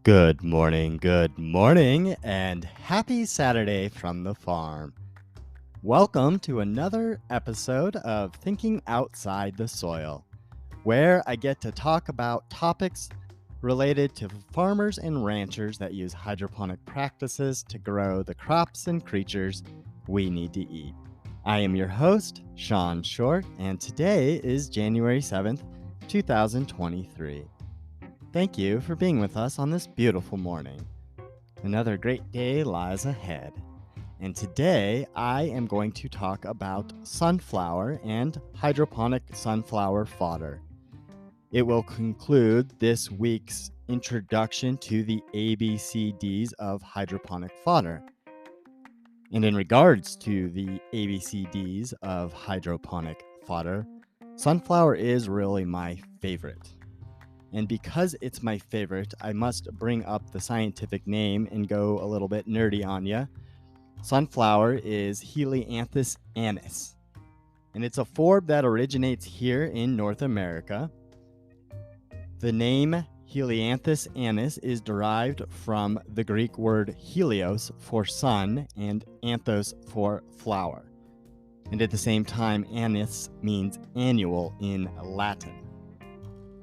Good morning, and happy Saturday from the farm. Welcome to another episode of Thinking Outside the Soil, where I get to talk about topics related to farmers and ranchers that use hydroponic practices to grow the crops and creatures we need to eat. I am your host, Sean Short, and today is January 7th, 2023. Thank you for being with us on this beautiful morning. Another great day lies ahead. And today I am going to talk about sunflower and hydroponic sunflower fodder. It will conclude this week's introduction to the ABCDs of hydroponic fodder. And in regards to the ABCDs of hydroponic fodder, sunflower is really my favorite. And because it's my favorite, I must bring up the scientific name and go a little bit nerdy on you. Sunflower is Helianthus annuus, and it's a forb that originates here in North America. The name Helianthus annuus is derived from the Greek word helios for sun and anthos for flower. And at the same time, annuus means annual in Latin.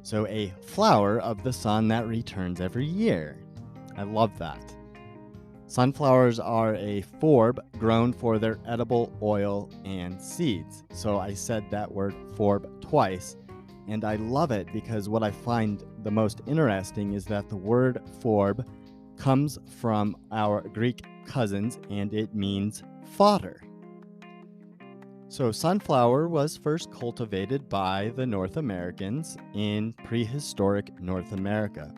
So a flower of the sun that returns every year. I love that. Sunflowers are a forb grown for their edible oil and seeds. So I said that word forb twice, and I love it because what I find the most interesting is that the word forb comes from our Greek cousins and it means fodder. So sunflower was first cultivated by the North Americans in prehistoric North America.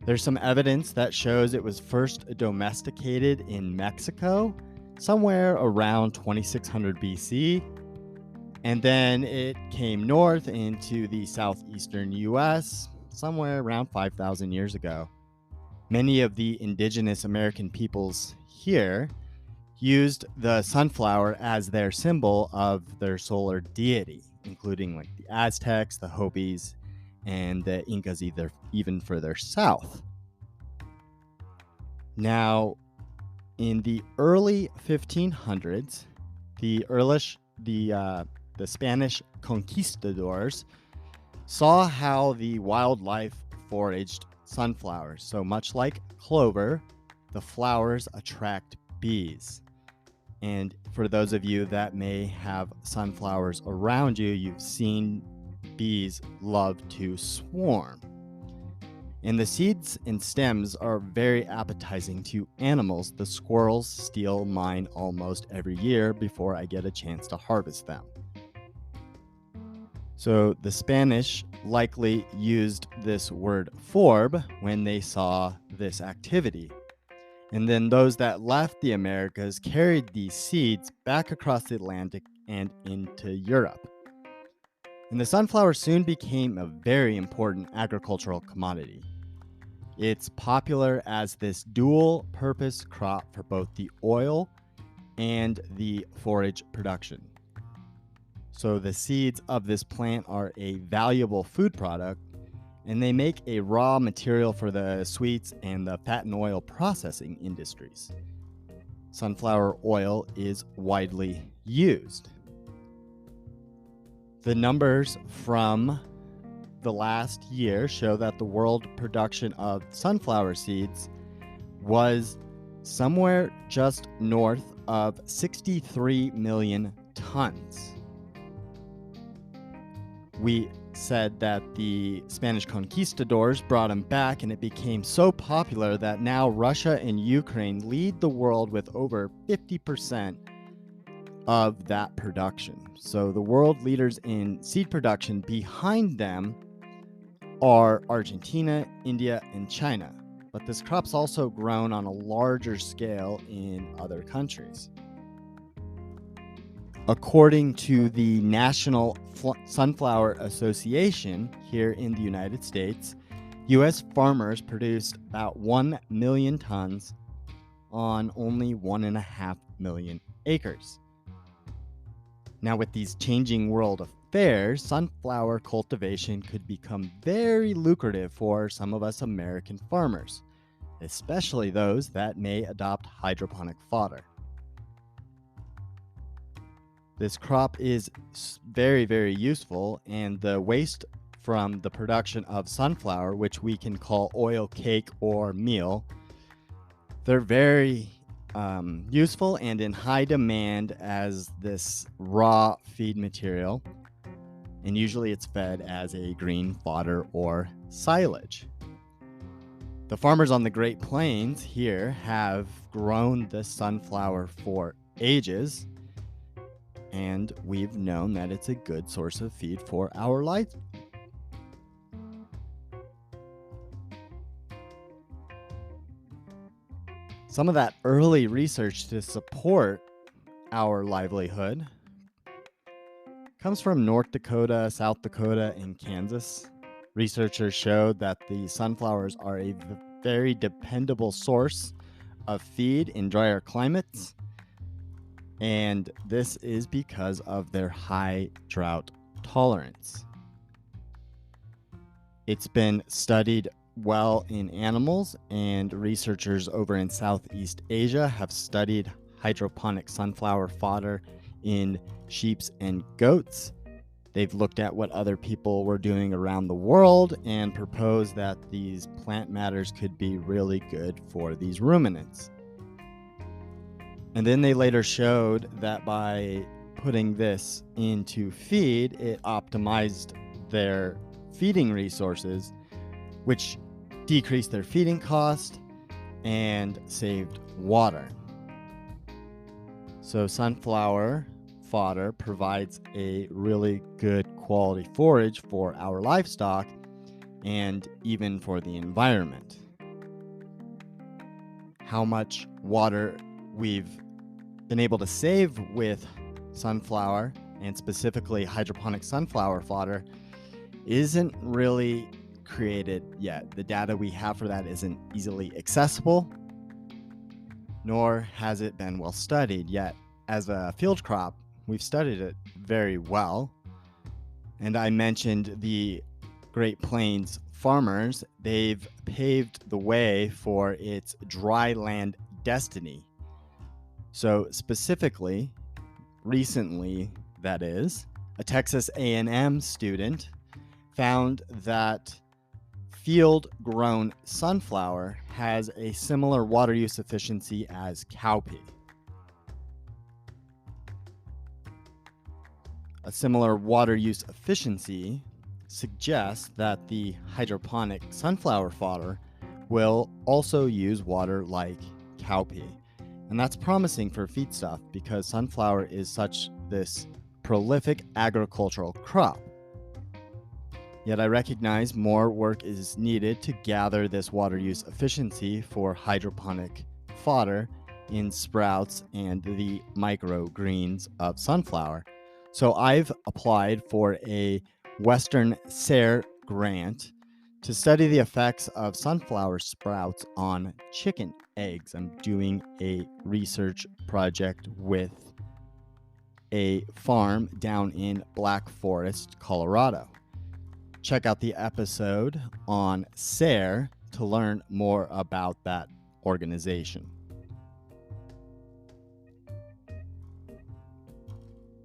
There's some evidence that shows it was first domesticated in Mexico somewhere around 2600 BC, and then it came north into the southeastern US somewhere around 5,000 years ago. Many of the indigenous American peoples here used the sunflower as their symbol of their solar deity, including like the Aztecs, the Hopis, and the Incas even further south. Now, in the early 1500s, the Spanish conquistadors saw how the wildlife foraged sunflowers. So much like clover, the flowers attract bees. And for those of you that may have sunflowers around you, you've seen bees love to swarm. And the seeds and stems are very appetizing to animals. The squirrels steal mine almost every year before I get a chance to harvest them. So the Spanish likely used this word forb when they saw this activity. And then those that left the Americas carried these seeds back across the Atlantic and into Europe. And the sunflower soon became a very important agricultural commodity. It's popular as this dual-purpose crop for both the oil and the forage production. So the seeds of this plant are a valuable food product, and they make a raw material for the sweets and the fat and oil processing industries. Sunflower oil is widely used. The numbers from the last year show that the world production of sunflower seeds was somewhere just north of 63 million tons. We said that the Spanish conquistadors brought them back, and it became so popular that now Russia and Ukraine lead the world with over 50% of that production. So the world leaders in seed production behind them are Argentina, India, and China. But this crop's also grown on a larger scale in other countries. According to the National Sunflower Association here in the United States, U.S. farmers produced about 1 million tons on only 1.5 million acres. Now, with these changing world affairs, sunflower cultivation could become very lucrative for some of us American farmers, especially those that may adopt hydroponic fodder. This crop is very, very useful, and the waste from the production of sunflower, which we can call oil cake or meal, they're very useful and in high demand as this raw feed material, and usually it's fed as a green fodder or silage. The farmers on the Great Plains here have grown this sunflower for ages, and we've known that it's a good source of feed for our life. Some of that early research to support our livelihood comes from North Dakota, South Dakota, and Kansas. Researchers showed that the sunflowers are a very dependable source of feed in drier climates, and this is because of their high drought tolerance. It's been studied well in animals, and researchers over in Southeast Asia have studied hydroponic sunflower fodder in sheep and goats. They've looked at what other people were doing around the world and proposed that these plant matters could be really good for these ruminants. And then they later showed that by putting this into feed, it optimized their feeding resources, which decreased their feeding cost and saved water. So sunflower fodder provides a really good quality forage for our livestock and even for the environment. How much water we've been able to save with sunflower, and specifically hydroponic sunflower fodder, isn't really created yet. The data we have for that isn't easily accessible, nor has it been well studied yet. As a field crop, we've studied it very well. And I mentioned the Great Plains farmers. They've paved the way for its dry land destiny. So specifically, recently, that is, a Texas A&M student found that field-grown sunflower has a similar water use efficiency as cowpea. A similar water use efficiency suggests that the hydroponic sunflower fodder will also use water like cowpea. And that's promising for feedstuff because sunflower is such this prolific agricultural crop. Yet I recognize more work is needed to gather this water use efficiency for hydroponic fodder in sprouts and the microgreens of sunflower. So I've applied for a Western SARE grant to study the effects of sunflower sprouts on chicken eggs. I'm doing a research project with a farm down in Black Forest, Colorado. Check out the episode on SARE to learn more about that organization.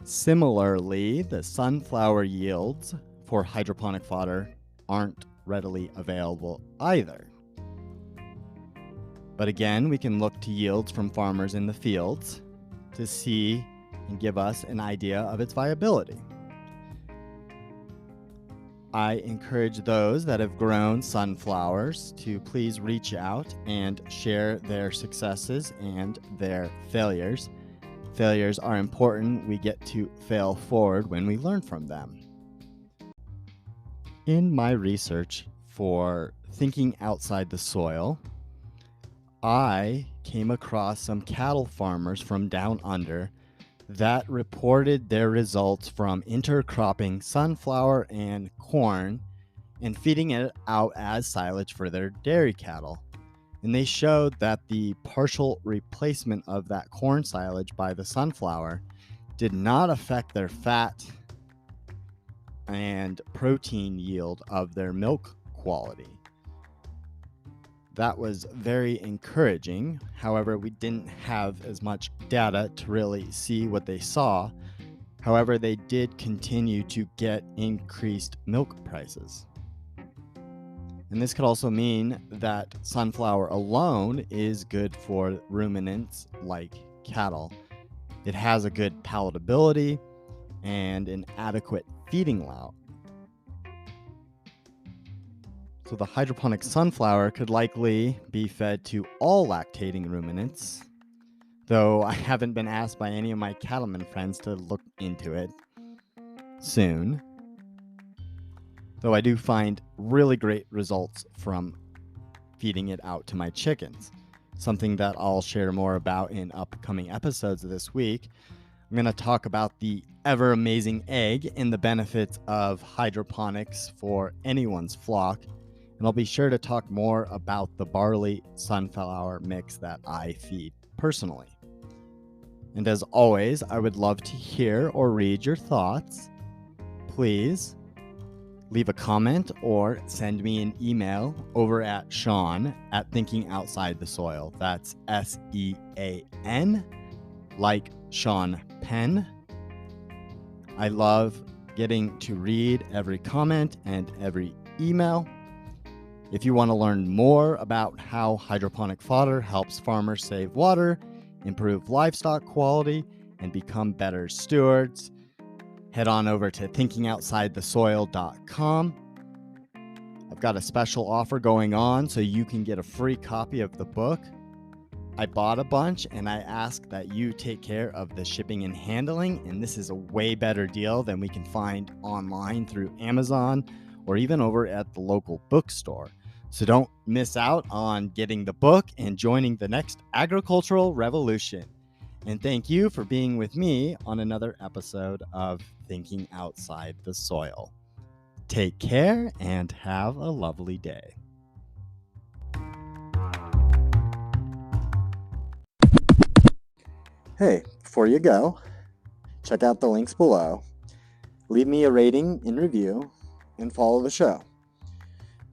Similarly, the sunflower yields for hydroponic fodder aren't readily available either. But again, we can look to yields from farmers in the fields to see and give us an idea of its viability. I encourage those that have grown sunflowers to please reach out and share their successes and their failures. Failures are important. We get to fail forward when we learn from them. In my research for thinking outside the soil, I came across some cattle farmers from down under that reported their results from intercropping sunflower and corn and feeding it out as silage for their dairy cattle. And they showed that the partial replacement of that corn silage by the sunflower did not affect their fat and protein yield of their milk quality. That was very encouraging. However, we didn't have as much data to really see what they saw. However, they did continue to get increased milk prices. And this could also mean that sunflower alone is good for ruminants like cattle. It has a good palatability and an adequate feeding route. So the hydroponic sunflower could likely be fed to all lactating ruminants, though I haven't been asked by any of my cattleman friends to look into it soon. Though I do find really great results from feeding it out to my chickens, something that I'll share more about in upcoming episodes of this week. I'm going to talk about the ever amazing egg and the benefits of hydroponics for anyone's flock. And I'll be sure to talk more about the barley sunflower mix that I feed personally. And as always, I would love to hear or read your thoughts. Please leave a comment or send me an email over at Sean at Thinking Outside the Soil. That's SEAN, like Sean Penn. I love getting to read every comment and every email. If you want to learn more about how hydroponic fodder helps farmers save water, improve livestock quality, and become better stewards, head on over to thinkingoutssidethesoil.com. I've got a special offer going on so you can get a free copy of the book. I bought a bunch and I ask that you take care of the shipping and handling, and this is a way better deal than we can find online through Amazon or even over at the local bookstore. So don't miss out on getting the book and joining the next agricultural revolution. And thank you for being with me on another episode of Thinking Outside the Soil. Take care and have a lovely day. Hey, before you go, check out the links below. Leave me a rating and review and follow the show.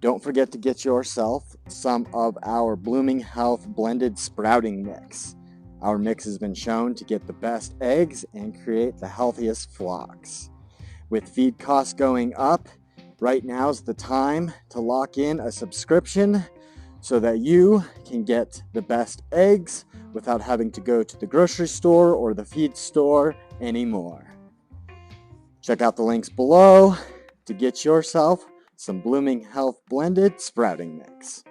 Don't forget to get yourself some of our Blooming Health blended sprouting mix. Our mix has been shown to get the best eggs and create the healthiest flocks. With feed costs going up, right now's the time to lock in a subscription so that you can get the best eggs without having to go to the grocery store or the feed store anymore. Check out the links below to get yourself some Blooming Health blended sprouting mix.